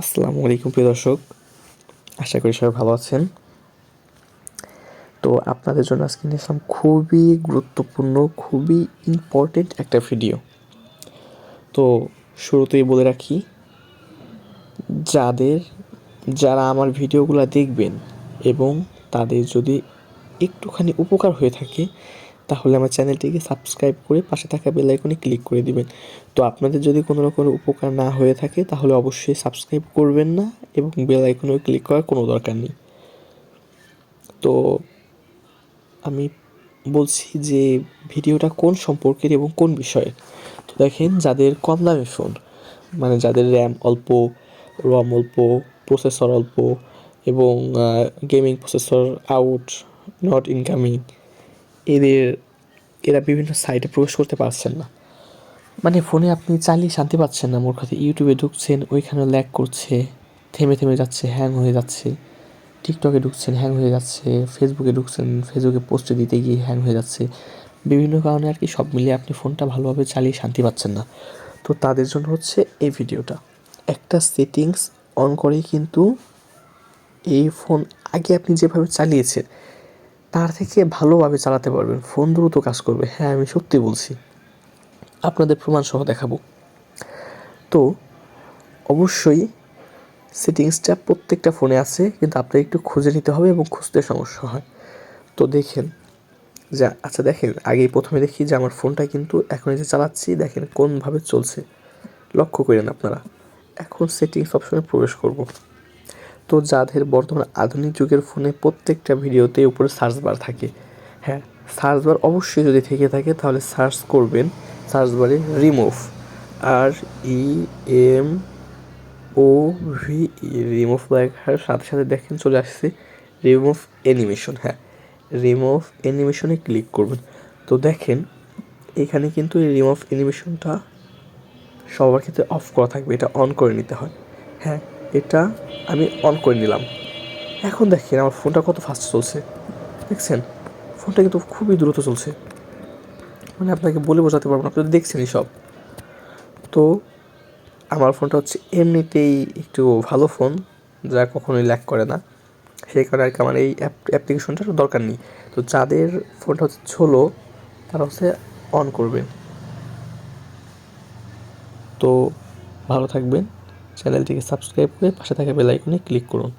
আসসালামু আলাইকুম প্রিয় দর্শক, আশা করি সবাই ভালো আছেন। তো আপনাদের জন্য আজকে নিয়ে আসলাম খুবই গুরুত্বপূর্ণ, খুবই ইম্পর্টেন্ট একটা ভিডিও। তো শুরুতেই বলে রাখি, যাদের যারা আমার ভিডিওগুলো দেখবেন এবং তাদের যদি একটুখানি উপকার হয়ে থাকে, তাহলে আমার চ্যানেলটিকে সাবস্ক্রাইব করে পাশে থাকা বেল আইকনে ক্লিক করে দিবেন। তো আপনাদের যদি কোনো রকম উপকার না হয়ে থাকে, তাহলে অবশ্যই সাবস্ক্রাইব করবেন না এবং বেল আইকনেও ক্লিক করার কোনো দরকার নেই। তো আমি বলছি যে ভিডিওটা কোন সম্পর্কের এবং কোন বিষয়ের। তো দেখেন, যাদের কম দামি ফোন, মানে যাদের র্যাম অল্প, রম অল্প, প্রসেসর অল্প এবং gaming processor out, not incoming, এদের এরা বিভিন্ন সাইটে প্রবেশ করতে পারছেন না। মানে ফোনে আপনি চালিয়ে শান্তি পাচ্ছেন না। মোর কথা, ইউটিউবে ঢুকছেন, ওইখানে ল্যাগ করছে, থেমে থেমে যাচ্ছে, হ্যাং হয়ে যাচ্ছে। টিকটকে ঢুকছেন, হ্যাং হয়ে যাচ্ছে। ফেসবুকে ঢুকছেন, ফেসবুকে পোস্টে দিতে গিয়ে হ্যাং হয়ে যাচ্ছে। বিভিন্ন কারণে আর কি, সব মিলিয়ে আপনি ফোনটা ভালোভাবে চালিয়ে শান্তি পাচ্ছেন না। তো তাদের জন্য হচ্ছে এই ভিডিওটা। একটা সেটিংস অন করেই কিন্তু এই ফোন আগে আপনি যেভাবে চালিয়েছেন তার থেকে ভালোভাবে চালাতে পারবেন। ফোন দ্রুত কাজ করবে। হ্যাঁ, আমি সত্যি বলছি, আপনাদের প্রমাণ সহ দেখাবো। তো অবশ্যই সেটিংসটা প্রত্যেকটা ফোনে আছে, কিন্তু আপনাকে একটু খুঁজে নিতে হবে এবং খুঁজতে সমস্যা হয়। তো দেখেন, দেখেন, আগে প্রথমে দেখি যে আমার ফোনটা কিন্তু এখন এই যে চালাচ্ছি, দেখেন কোনভাবে চলছে, লক্ষ্য করেন আপনারা। এখন সেটিংস অপশনে প্রবেশ করব। তো যাদের বর্তমান আধুনিক যুগের ফোনে প্রত্যেকটা ভিডিওতে উপরে সার্চ বার থাকে, হ্যাঁ, সার্চ বার অবশ্যই যদি থেকে থাকে তাহলে সার্চ করবেন, সার্চ বারে রিমুভ, আর E M O V, remove লেখার সাথে সাথে দেখেন চলে আসছে রিমুভ অ্যানিমেশন। হ্যাঁ, রিমুভ অ্যানিমেশনে ক্লিক করবেন। তো দেখেন এখানে কিন্তু এই রিমুভ অ্যানিমেশনটা সবার ক্ষেত্রে অফ করা থাকবে, এটা অন করে নিতে হয়। হ্যাঁ, এটা আমি অন করে নিলাম। এখন দেখেন আমার ফোনটা কত ফাস্ট চলছে, দেখছেন? ফোনটা কিন্তু খুবই দ্রুত চলছে, মানে আপনাকে বলে বোঝাতে পারবো না, আপনি তো দেখছেনই সব। তো আমার ফোনটা হচ্ছে এমনিতেই একটু ভালো ফোন, যা কখনোই ল্যাগ করে না, সেই কারণে আর কি আমার এই অ্যাপ্লিকেশনটার দরকার নেই। তো যাদের ফোনটা হচ্ছে ছোলো, তারা হচ্ছে অন করবেন। তো ভালো থাকবেন, চ্যানেলটিকে সাবস্ক্রাইব করে পাশে থাকা বেল আইকনে ক্লিক করুন।